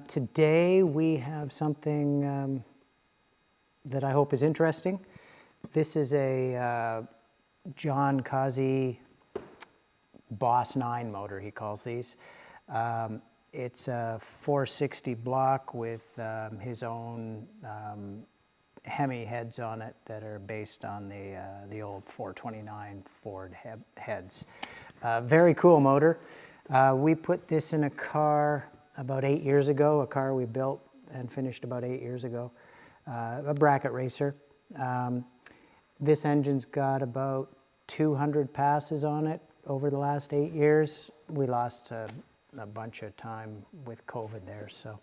Today we have something that I hope is interesting. This is a Jon Kaase Boss 9 motor, he calls these. It's a 460 block with his own Hemi heads on it that are based on the old 429 Ford heads. Very cool motor. We put this in a car about 8 years ago, a car we built and finished about 8 years ago, a bracket racer. This engine's got about 200 passes on it over the last 8 years. We lost a bunch of time with COVID there, so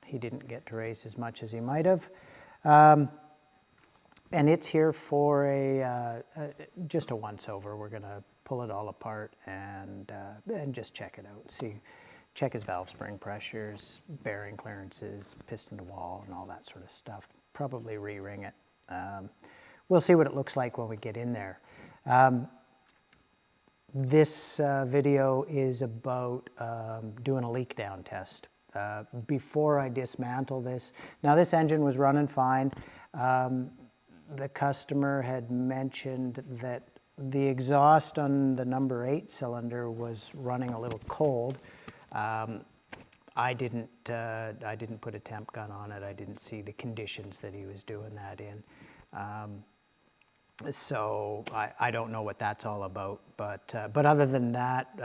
he didn't get to race as much as he might have. And it's here for just a once-over. We're gonna pull it all apart and just check it out, check his valve spring pressures, bearing clearances, piston to wall, and all that sort of stuff. Probably re-ring it. We'll see what it looks like when we get in there. This video is about doing a leak-down test. Before I dismantle this, now this engine was running fine. The customer had mentioned that the exhaust on the number 8 cylinder was running a little cold. I didn't put a temp gun on it. I didn't see the conditions that he was doing that in. So I don't know what that's all about. But other than that,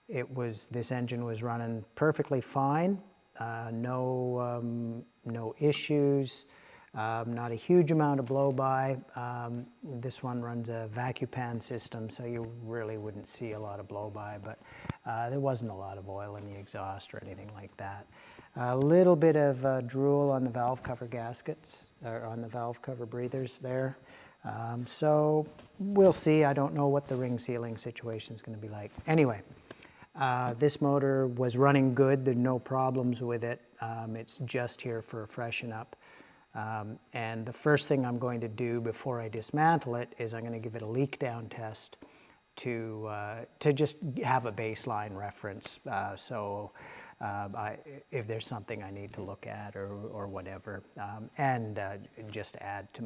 this engine was running perfectly fine. No issues. Not a huge amount of blow-by. This one runs a vacuum system, so you really wouldn't see a lot of blow-by, but there wasn't a lot of oil in the exhaust or anything like that. A little bit of drool on the valve cover gaskets, or on the valve cover breathers there. So we'll see. I don't know what the ring sealing situation is going to be like. Anyway, this motor was running good. There are no problems with it. It's just here for a freshen up. And the first thing I'm going to do before I dismantle it is I'm going to give it a leak down test to just have a baseline reference. If there's something I need to look at or whatever, and just add to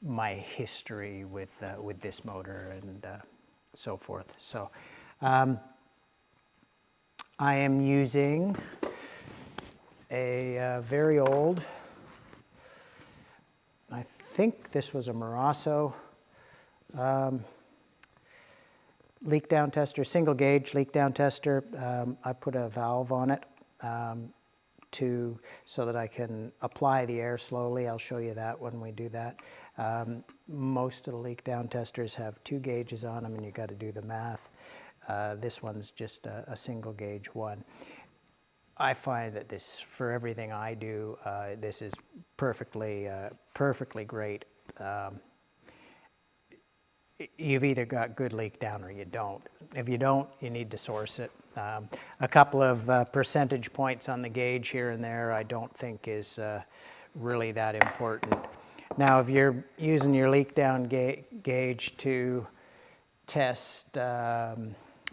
my history with this motor and so forth. So I am using a very old, I think this was a Marasso leak down tester, single gauge leak down tester. I put a valve on it so that I can apply the air slowly. I'll show you that when we do that. Most of the leak down testers have 2 gauges on them, and you got to do the math. This one's just a single gauge one. I find that this, for everything I do, this is perfectly great. You've either got good leak down or you don't. If you don't, you need to source it. A couple of percentage points on the gauge here and there I don't think is really that important. Now, if you're using your leak down gauge to test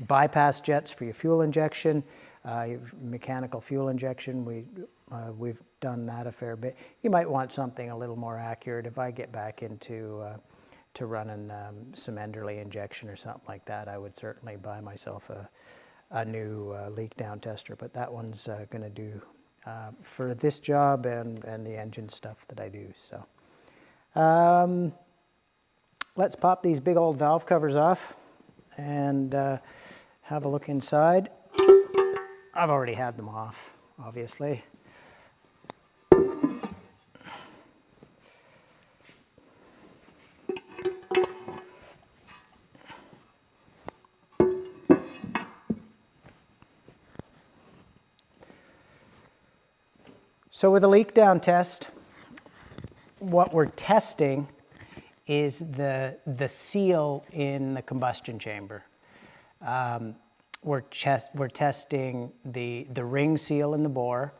bypass jets for your fuel injection, mechanical fuel injection, we've done that a fair bit. You might want something a little more accurate. If I get back into to running some Enderley injection or something like that, I would certainly buy myself a new leak down tester. But that one's going to do for this job and the engine stuff that I do. So let's pop these big old valve covers off and have a look inside. I've already had them off, obviously. So with a leak down test, what we're testing is the seal in the combustion chamber. We're testing the ring seal in the bore,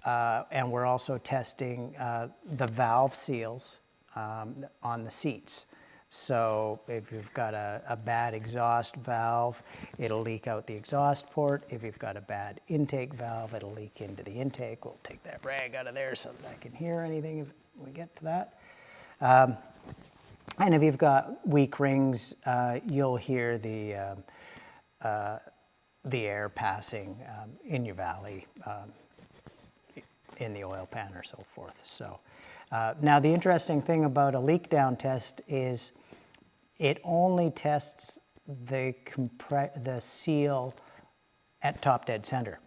and we're also testing the valve seals on the seats. So if you've got a bad exhaust valve, it'll leak out the exhaust port. If you've got a bad intake valve, it'll leak into the intake. We'll take that rag out of there so that I can hear anything if we get to that. And if you've got weak rings, you'll hear the air passing in your valley, in the oil pan or so forth. So now the interesting thing about a leak down test is it only tests the seal at top dead center.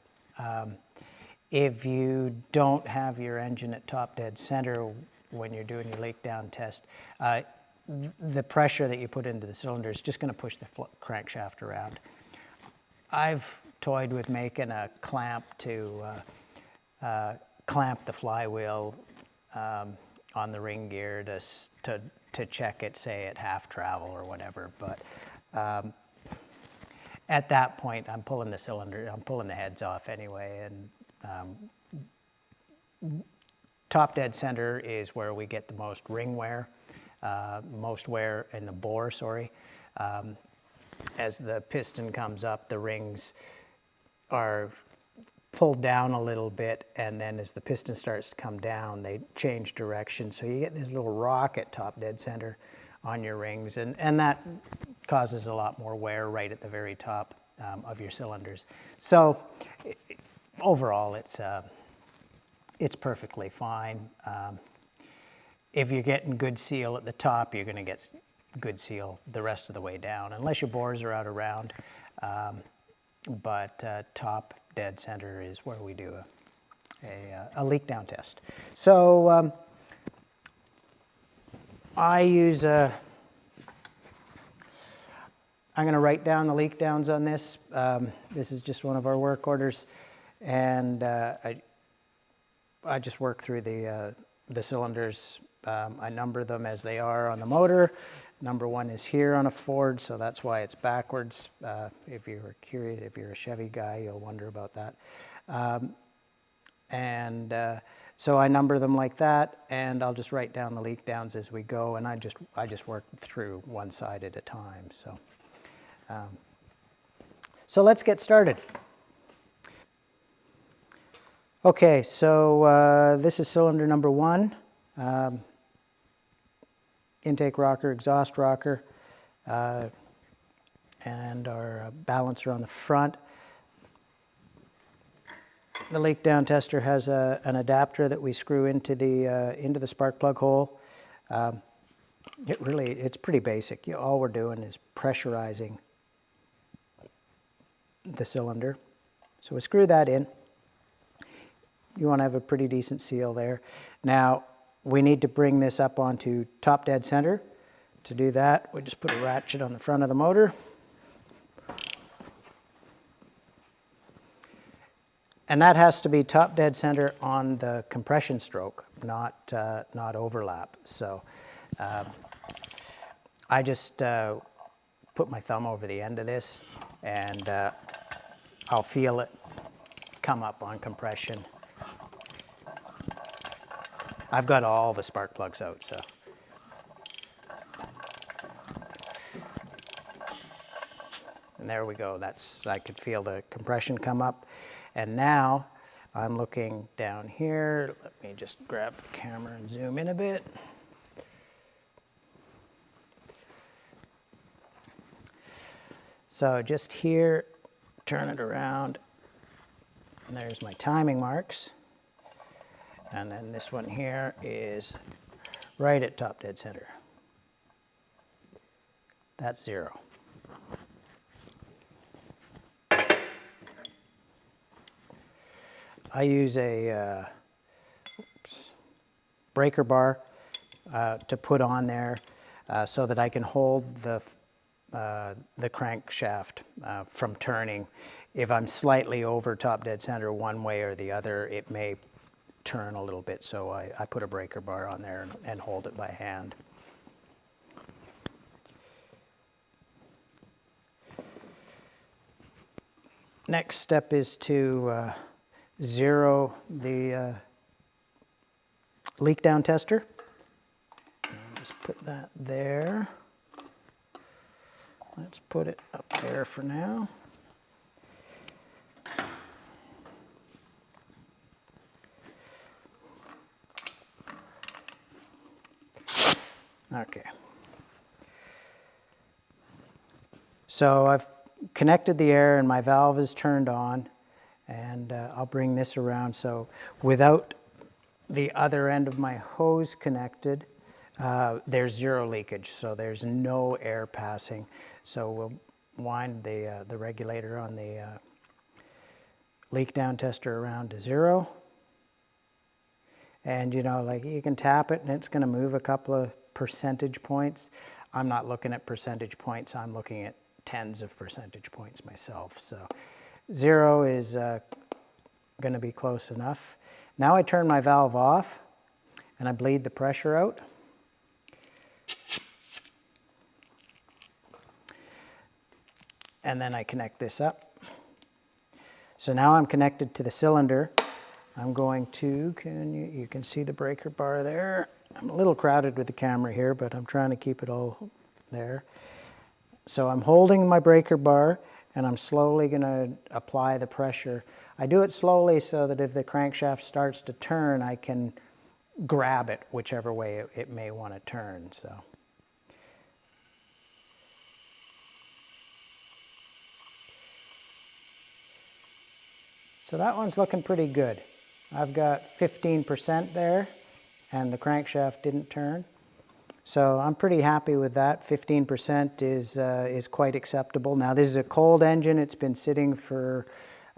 If you don't have your engine at top dead center when you're doing your leak down test, the pressure that you put into the cylinder is just going to push the crankshaft around. I've toyed with making a clamp to clamp the flywheel on the ring gear to check it, say at half travel or whatever. But at that point, I'm pulling the heads off anyway. And top dead center is where we get the most ring wear, most wear in the bore, sorry. As the piston comes up, the rings are pulled down a little bit, and then as the piston starts to come down, they change direction. So you get this little rock at top dead center on your rings, and that causes a lot more wear right at the very top of your cylinders. So overall, it's perfectly fine. If you're getting good seal at the top, you're going to get good seal the rest of the way down, unless your bores are out of round. But top dead center is where we do a leak down test. So I use I'm going to write down the leak downs on this. This is just one of our work orders, and I just work through the cylinders. I number them as they are on the motor. Number 1 is here on a Ford, so that's why it's backwards. If you're curious, if you're a Chevy guy, you'll wonder about that. So I number them like that, and I'll just write down the leak downs as we go, and I just work through one side at a time. So let's get started. Okay, so this is cylinder number 1. Intake rocker, exhaust rocker, and our balancer on the front. The leak down tester has an adapter that we screw into the spark plug hole. It's pretty basic. All we're doing is pressurizing the cylinder. So we screw that in. You want to have a pretty decent seal there. Now, we need to bring this up onto top dead center. To do that, we just put a ratchet on the front of the motor. And that has to be top dead center on the compression stroke, not overlap. So I just put my thumb over the end of this, and I'll feel it come up on compression. I've got all the spark plugs out, so. And there we go. I could feel the compression come up. And now I'm looking down here. Let me just grab the camera and zoom in a bit. So just here, turn it around, and there's my timing marks. And then this one here is right at top dead center. That's 0. I use a breaker bar to put on there so that I can hold the crankshaft from turning. If I'm slightly over top dead center one way or the other, it may turn a little bit, so I put a breaker bar on there and hold it by hand. Next step is to zero the leak down tester. Just put that there. let's put it up there for now. Okay. So I've connected the air and my valve is turned on, and I'll bring this around. So without the other end of my hose connected, there's zero leakage, so there's no air passing. So we'll wind the regulator on the leak down tester around to 0. And you know, like, you can tap it and it's going to move a couple of percentage points. I'm not looking at percentage points, I'm looking at tens of percentage points myself. So 0 is going to be close enough. Now I turn my valve off and I bleed the pressure out. And then I connect this up. So now I'm connected to the cylinder. I'm going to, you can see the breaker bar there. I'm a little crowded with the camera here, but I'm trying to keep it all there. So I'm holding my breaker bar and I'm slowly going to apply the pressure. I do it slowly so that if the crankshaft starts to turn, I can grab it whichever way it may want to turn. So that one's looking pretty good. I've got 15% there and the crankshaft didn't turn. So I'm pretty happy with that. 15% is quite acceptable. Now this is a cold engine. It's been sitting for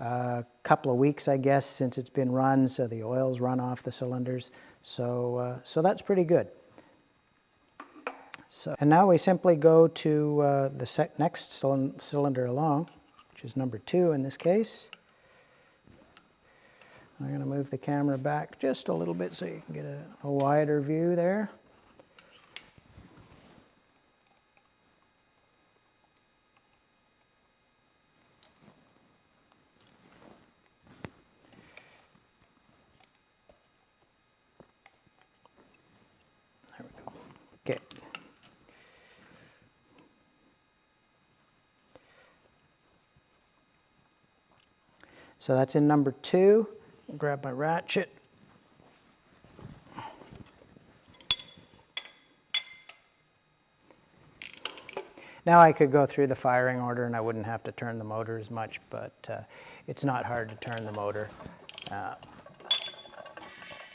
a couple of weeks, I guess, since it's been run, so the oil's run off the cylinders. So that's pretty good. And now we simply go to the next cylinder along, which is number 2 in this case. I'm going to move the camera back just a little bit so you can get a wider view there. There we go. Okay. So that's in number 2. Grab my ratchet. Now I could go through the firing order and I wouldn't have to turn the motor as much, but it's not hard to turn the motor.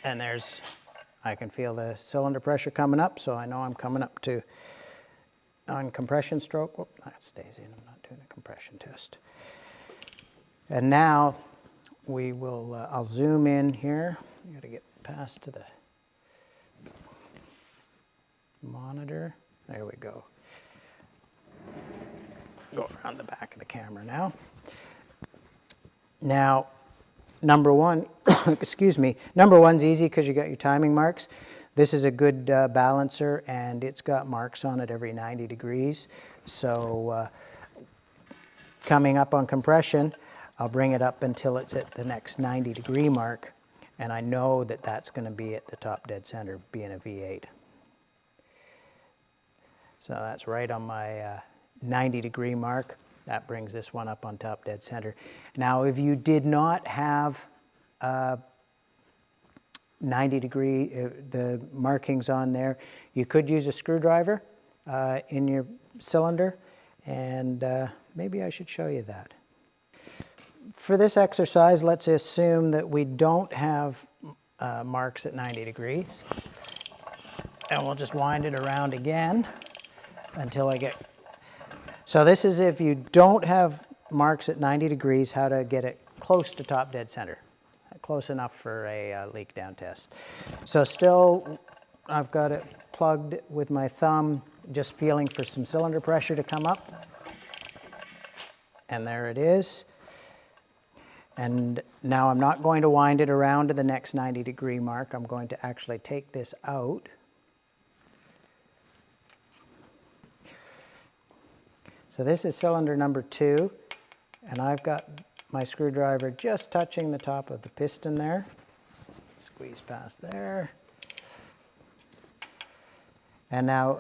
And I can feel the cylinder pressure coming up, so I know I'm coming up to on compression stroke. Whoop, that stays in, I'm not doing a compression test. And now we will, I'll zoom in here. I got to get past to the monitor. There we go. Go around the back of the camera now. Now, number 1, excuse me, number 1's easy because you got your timing marks. This is a good balancer and it's got marks on it every 90 degrees. So coming up on compression, I'll bring it up until it's at the next 90 degree mark, and I know that that's going to be at the top dead center, being a V8. So that's right on my 90 degree mark. That brings this one up on top dead center. Now if you did not have 90 degree, the markings on there, you could use a screwdriver in your cylinder, and maybe I should show you that. For this exercise, let's assume that we don't have marks at 90 degrees. And we'll just wind it around again until I get... So this is if you don't have marks at 90 degrees, how to get it close to top dead center. Close enough for a leak down test. So still, I've got it plugged with my thumb, just feeling for some cylinder pressure to come up. And there it is. And now I'm not going to wind it around to the next 90 degree mark. I'm going to actually take this out. So this is cylinder number 2, and I've got my screwdriver just touching the top of the piston there. Squeeze past there. And now,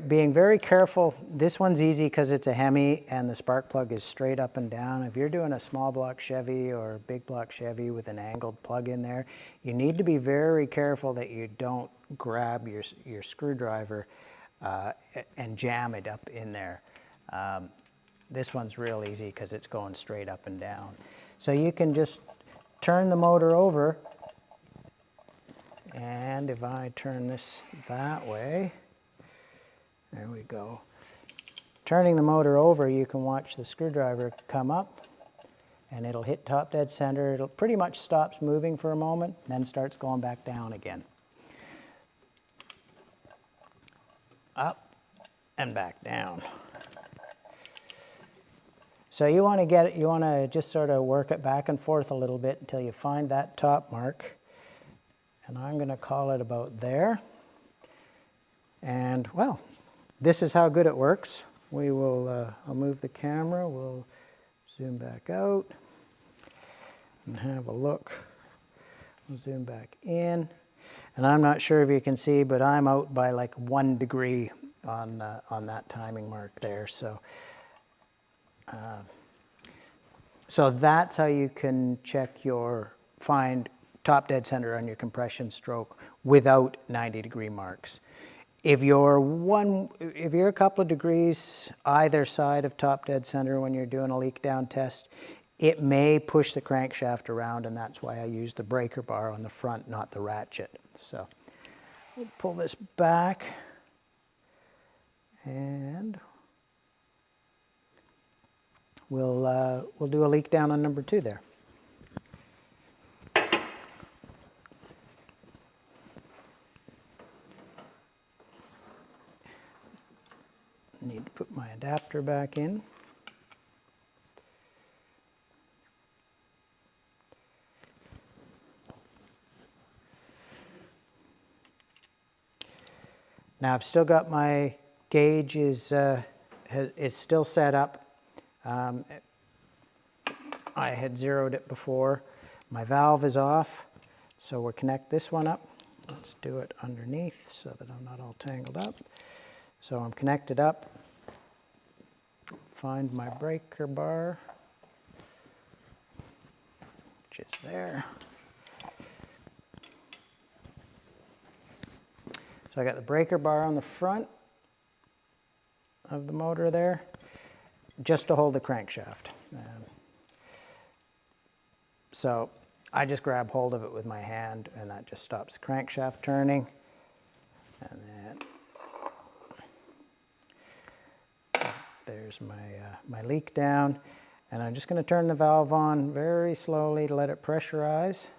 being very careful, this one's easy because it's a Hemi and the spark plug is straight up and down. If you're doing a small block Chevy or a big block Chevy with an angled plug in there, you need to be very careful that you don't grab your screwdriver and jam it up in there. This one's real easy because it's going straight up and down. So you can just turn the motor over, and if I turn this that way, there we go. Turning the motor over, you can watch the screwdriver come up and it'll hit top dead center. It'll pretty much stops moving for a moment, then starts going back down again. Up and back down. So you want to just sort of work it back and forth a little bit until you find that top mark. And I'm going to call it about there. And well, this is how good it works. We will, I'll move the camera, we'll zoom back out and have a look. We'll zoom back in. And I'm not sure if you can see, but I'm out by like 1 degree on that timing mark there. So, so that's how you can check find top dead center on your compression stroke without 90-degree marks. If you're a couple of degrees either side of top dead center when you're doing a leak down test, it may push the crankshaft around, and that's why I use the breaker bar on the front, not the ratchet. So we'll pull this back, and we'll do a leak down on number 2 there. Need to put my adapter back in. Now I've still got my gauge is still set up. I had zeroed it before. My valve is off, so we'll connect this one up. Let's do it underneath so that I'm not all tangled up. So I'm connected up. Find my breaker bar, which is there. So I got the breaker bar on the front of the motor there, just to hold the crankshaft. So I just grab hold of it with my hand, and that just stops the crankshaft turning. And then there's my leak down, and I'm just going to turn the valve on very slowly to let it pressurize.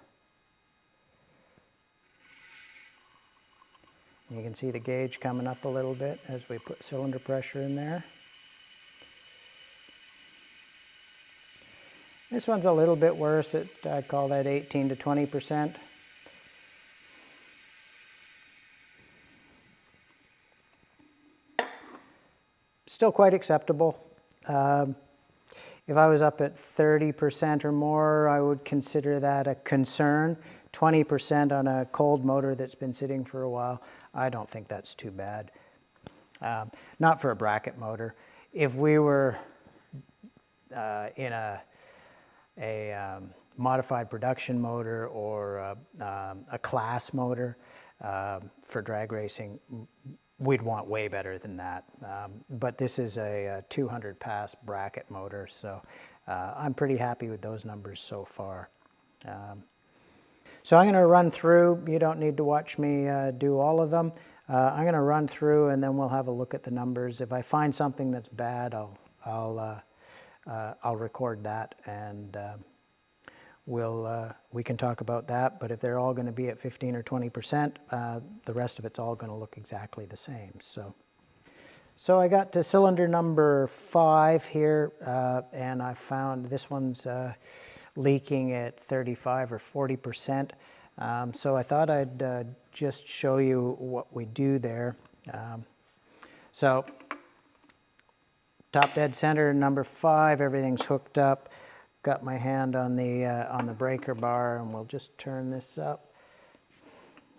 You can see the gauge coming up a little bit as we put cylinder pressure in there. This one's a little bit worse. I call that 18 to 20%. Still quite acceptable. If I was up at 30% or more, I would consider that a concern. 20% on a cold motor that's been sitting for a while, I don't think that's too bad. Not for a bracket motor. If we were in a modified production motor or a class motor for drag racing, we'd want way better than that. But this is a 200 pass bracket motor, so I'm pretty happy with those numbers so far. So I'm going to run through. You don't need to watch me do all of them. I'm going to run through, and then we'll have a look at the numbers. If I find something that's bad, I'll record that, and we can talk about that. But if they're all going to be at 15 or 20%, the rest of it's all going to look exactly the same. So I got to cylinder number 5 here, and I found this one's leaking at 35 or 40%. So I thought I'd just show you what we do there. So top dead center, number 5, everything's hooked up. Got my hand on the breaker bar, and we'll just turn this up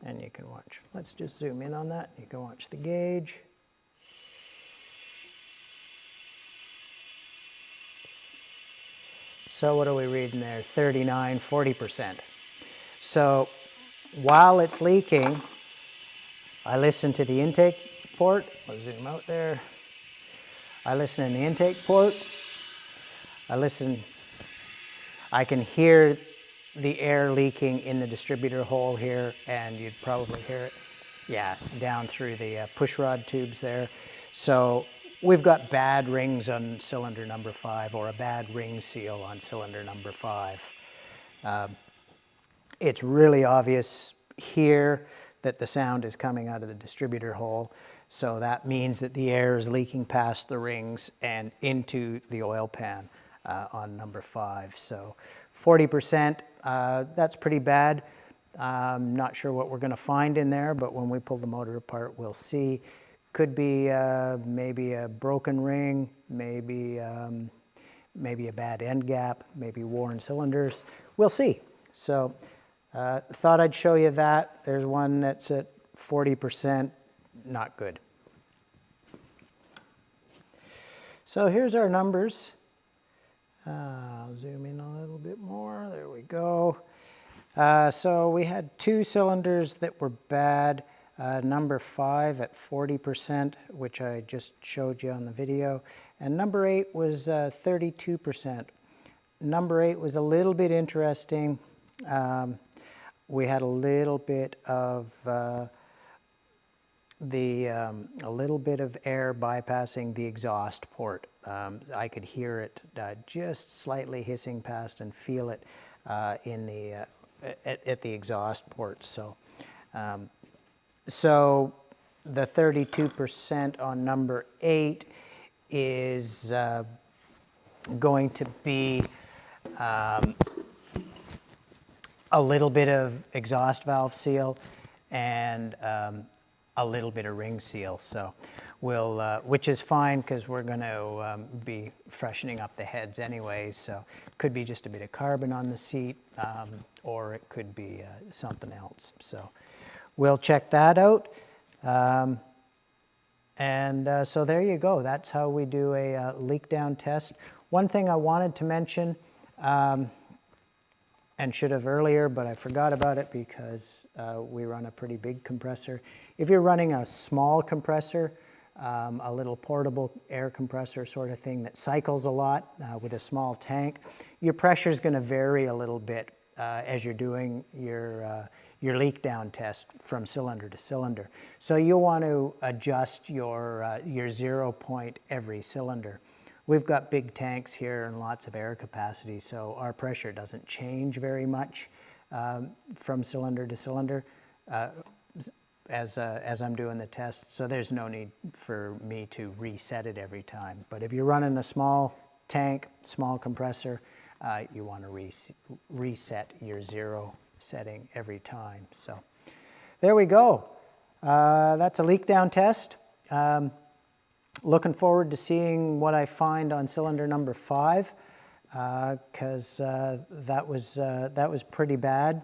And you can watch, let's just zoom in on that. You can watch the gauge. So what are we reading there? 39, 40%. So while it's leaking, I listen to the intake port. I'll zoom out there. I listen in the intake port. I can hear the air leaking in the distributor hole here, and you'd probably hear it, yeah, down through the push rod tubes there. So we've got bad rings on cylinder number 5, or a bad ring seal on cylinder number 5. It's really obvious here that the sound is coming out of the distributor hole. So that means that the air is leaking past the rings and into the oil pan on number 5. So 40%, that's pretty bad. I'm not sure what we're going to find in there, but when we pull the motor apart, we'll see. Could be maybe a broken ring, maybe a bad end gap, maybe worn cylinders. We'll see. So thought I'd show you that. There's one that's at 40%, not good. So here's our numbers. I'll zoom in a little bit more. There we go. So we had 2 cylinders that were bad. Number 5 at 40%, which I just showed you on the video. And number 8 was 32%. Number 8 was a little bit interesting. We had a little bit of a little bit of air bypassing the exhaust port. I could hear it just slightly hissing past and feel it in the at the exhaust port. So so the 32% on number 8 is going to be a little bit of exhaust valve seal and a little bit of ring seal. So we'll, which is fine because we're going to be freshening up the heads anyways. So it could be just a bit of carbon on the seat, or it could be something else. So we'll check that out. So there you go. That's how we do a leak down test. One thing I wanted to mention, and should have earlier, but I forgot about it because we run a pretty big compressor. If you're running a small compressor, a little portable air compressor sort of thing that cycles a lot with a small tank, your pressure is going to vary a little bit as you're doing your leak down test from cylinder to cylinder. So you'll want to adjust your 0 point every cylinder. We've got big tanks here and lots of air capacity, so our pressure doesn't change very much from cylinder to cylinder as I'm doing the test. So there's no need for me to reset it every time. But if you're running a small tank, small compressor, you want to reset your 0 setting every time. So there we go. That's a leak down test. Looking forward to seeing what I find on cylinder number 5, because that was pretty bad.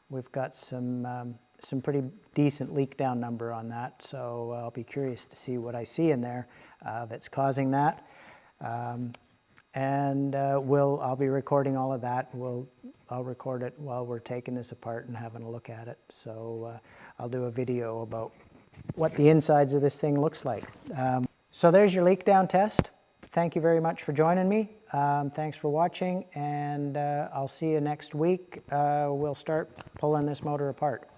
We've got some pretty decent leak down number on that, so I'll be curious to see what I see in there that's causing that. I'll be recording all of that. I'll record it while we're taking this apart and having a look at it. So I'll do a video about what the insides of this thing looks like. So there's your leak down test. Thank you very much for joining me. Thanks for watching, and I'll see you next week. We'll start pulling this motor apart.